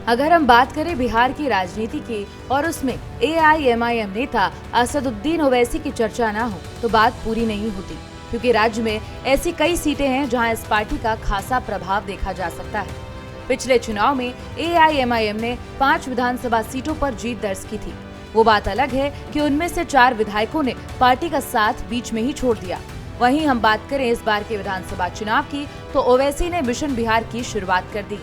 अगर हम बात करें बिहार की राजनीति की और उसमें एआईएमआईएम नेता असदुद्दीन ओवैसी की चर्चा ना हो तो बात पूरी नहीं होती, क्योंकि राज्य में ऐसी कई सीटें हैं जहां इस पार्टी का खासा प्रभाव देखा जा सकता है। पिछले चुनाव में एआईएमआईएम ने 5 विधानसभा सीटों पर जीत दर्ज की थी। वो बात अलग है कि उनमें से 4 विधायकों ने पार्टी का साथ बीच में ही छोड़ दिया। वहीं हम बात करें इस बार के विधानसभा चुनाव की तो ओवैसी ने मिशन बिहार की शुरुआत कर दी।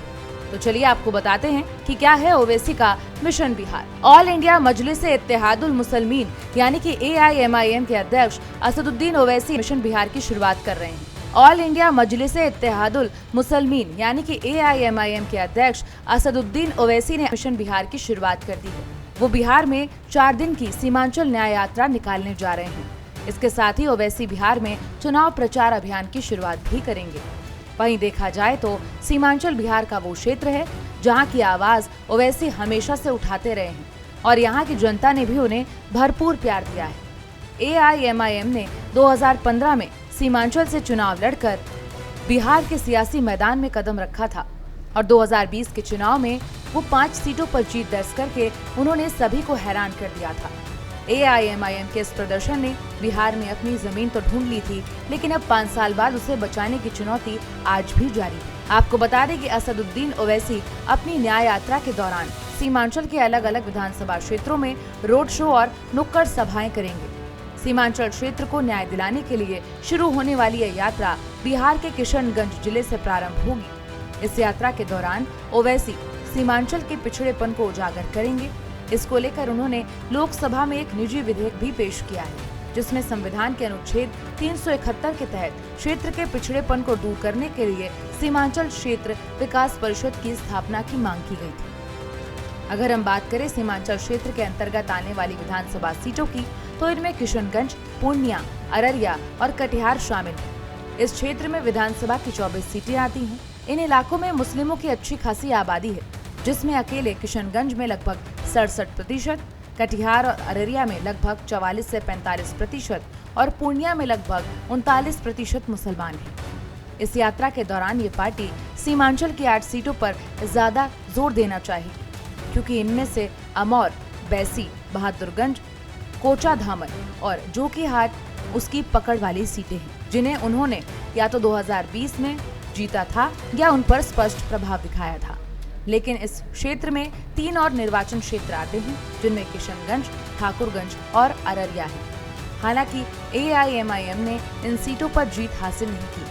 तो चलिए आपको बताते हैं कि क्या है ओवैसी का mission Bihar. All India Majlis e Ittehadul Muslimeen यानी कि एआईएमआईएम के अध्यक्ष असदुद्दीन ओवैसी मिशन बिहार की शुरुआत कर रहे हैं। ऑल इंडिया मजलिस-ए इत्तेहादुल मुसलमीन यानी कि एआईएमआईएम के अध्यक्ष असदुद्दीन ओवैसी ने मिशन बिहार की शुरुआत कर दी है। वो बिहार में 4 दिन की सीमांचल न्याय यात्रा निकालने जा रहे हैं। इसके साथ ही ओवैसी बिहार में चुनाव प्रचार अभियान की शुरुआत भी करेंगे। वहीं देखा जाए तो सीमांचल बिहार का वो क्षेत्र है जहां की आवाज ओवैसी हमेशा से उठाते रहे हैं और यहां की जनता ने भी उन्हें भरपूर प्यार दिया है। एआईएमआईएम ने 2015 में सीमांचल से चुनाव लड़कर बिहार के सियासी मैदान में कदम रखा था और 2020 के चुनाव में वो 5 सीटों पर जीत दर्ज करके उन्होंने सभी को हैरान कर दिया था। एआईएमआईएम के इस प्रदर्शन ने बिहार में अपनी जमीन तो ढूंढ ली थी, लेकिन अब 5 साल बाद उसे बचाने की चुनौती आज भी जारी है। आपको बता दें कि असदुद्दीन ओवैसी अपनी न्याय यात्रा के दौरान सीमांचल के अलग अलग विधानसभा क्षेत्रों में रोड शो और नुक्कड़ सभाएं करेंगे। सीमांचल क्षेत्र को न्याय दिलाने के लिए शुरू होने वाली यह यात्रा बिहार के किशनगंज जिले से प्रारंभ होगी। इस यात्रा के दौरान ओवैसी सीमांचल के पिछड़ेपन को उजागर करेंगे। इसको लेकर उन्होंने लोकसभा में एक निजी विधेयक भी पेश किया है, जिसमें संविधान के अनुच्छेद 371 के तहत क्षेत्र के पिछड़ेपन को दूर करने के लिए सीमांचल क्षेत्र विकास परिषद की स्थापना की मांग की गई थी। अगर हम बात करें सीमांचल क्षेत्र के अंतर्गत आने वाली विधानसभा सीटों की, तो इनमें किशनगंज, पूर्णिया, अररिया और कटिहार शामिल है। इस क्षेत्र में विधानसभा की 24 सीटें आती हैं। इन इलाकों में मुस्लिमों की अच्छी खासी आबादी है, जिसमें अकेले किशनगंज में लगभग 67%, कटिहार और अररिया में लगभग 44 से 45% और पूर्णिया में लगभग 39% मुसलमान हैं। इस यात्रा के दौरान ये पार्टी सीमांचल की 8 सीटों पर ज्यादा जोर देना चाहेगी, क्योंकि इनमें से अमौर, बैसी, बहादुरगंज, कोचाधामन और जोकीहाट उसकी पकड़ वाली सीटें हैं, जिन्हें उन्होंने या तो 2020 में जीता था या उन पर स्पष्ट प्रभाव दिखाया था। लेकिन इस क्षेत्र में 3 और निर्वाचन क्षेत्र आते हैं, जिनमें किशनगंज, ठाकुरगंज और अररिया है। हालांकि एआईएमआईएम ने इन सीटों पर जीत हासिल नहीं की,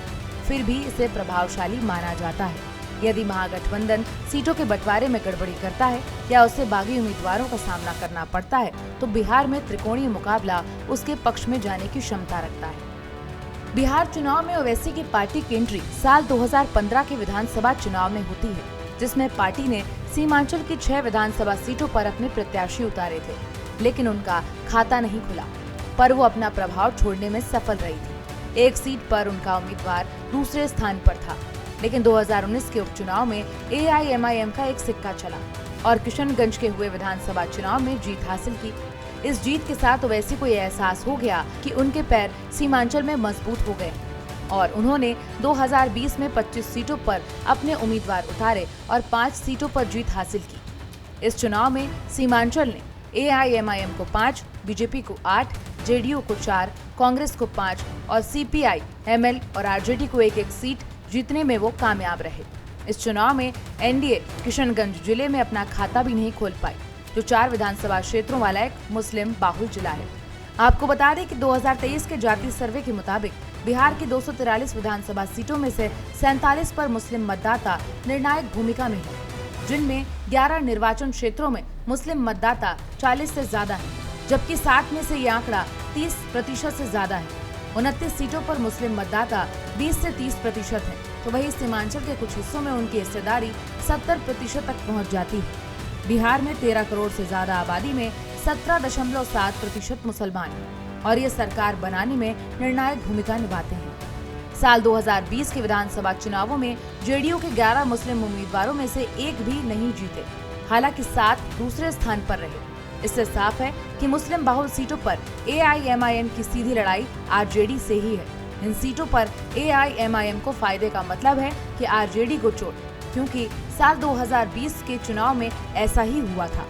फिर भी इसे प्रभावशाली माना जाता है। यदि महागठबंधन सीटों के बंटवारे में गड़बड़ी करता है या उसे बागी उम्मीदवारों का सामना करना पड़ता है, तो बिहार में त्रिकोणीय मुकाबला उसके पक्ष में जाने की क्षमता रखता है। बिहार चुनाव में ओवैसी की पार्टी की एंट्री साल 2015 के विधानसभा चुनाव में होती है, जिसमें पार्टी ने सीमांचल की 6 विधानसभा सीटों पर अपने प्रत्याशी उतारे थे, लेकिन उनका खाता नहीं खुला, पर वो अपना प्रभाव छोड़ने में सफल रही थी। एक सीट पर उनका उम्मीदवार दूसरे स्थान पर था, लेकिन 2019 के उपचुनाव में एआईएमआईएम का एक सिक्का चला और किशनगंज के हुए विधानसभा चुनाव में जीत हासिल की। इस जीत के साथ ओवैसी को यह एहसास हो गया कि उनके पैर सीमांचल में मजबूत हो गए और उन्होंने 2020 में 25 सीटों पर अपने उम्मीदवार उतारे और 5 सीटों पर जीत हासिल की। इस चुनाव में सीमांचल ने एआईएमआईएम को 5, बीजेपी को 8, जेडीयू को 4, कांग्रेस को 5 और सीपीआई, एमएल और आरजेडी को 1-1 सीट जीतने में वो कामयाब रहे। इस चुनाव में एनडीए किशनगंज जिले में अपना खाता भी नहीं खोल पाई, जो 4 विधानसभा क्षेत्रों वाला एक मुस्लिम बाहुल जिला है। आपको बता दें कि 2023 के जातीय सर्वे के मुताबिक बिहार की 243 विधानसभा सीटों में से 47 पर मुस्लिम मतदाता निर्णायक भूमिका में है, जिनमें 11 निर्वाचन क्षेत्रों में मुस्लिम मतदाता 40 से ज्यादा है, जबकि 60 में से ये आंकड़ा 30% से ज्यादा है। 29 सीटों पर मुस्लिम मतदाता 20 से 30% है, तो वहीं सीमांचल के कुछ हिस्सों में उनकी हिस्सेदारी 70% तक पहुँच जाती है। बिहार में 13 करोड़ से ज्यादा आबादी में 17.7% मुसलमान हैं और ये सरकार बनाने में निर्णायक भूमिका निभाते हैं। साल 2020 के विधानसभा चुनावों में जेडीयू के 11 मुस्लिम उम्मीदवारों में से एक भी नहीं जीते, हालांकि 7 दूसरे स्थान पर रहे। इससे साफ है कि मुस्लिम बाहुल सीटों पर एआईएमआईएम की सीधी लड़ाई आरजेडी से ही है। इन सीटों पर एआईएमआईएम को फायदे का मतलब है कि आरजेडी को चोट क्योंकि साल 2020 के चुनाव में ऐसा ही हुआ था।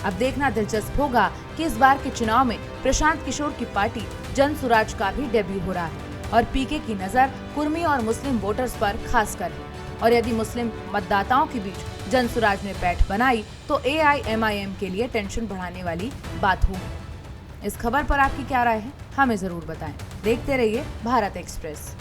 अब देखना दिलचस्प होगा कि इस बार के चुनाव में प्रशांत किशोर की पार्टी जन सुराज का भी डेब्यू हो रहा है और पीके की नजर कुर्मी और मुस्लिम वोटर्स पर खासकर है। और यदि मुस्लिम मतदाताओं के बीच जन सुराज ने पैठ बनाई तो AIMIM के लिए टेंशन बढ़ाने वाली बात होगी। इस खबर पर आपकी क्या राय है, हमें जरूर बताएं। देखते रहिए भारत एक्सप्रेस।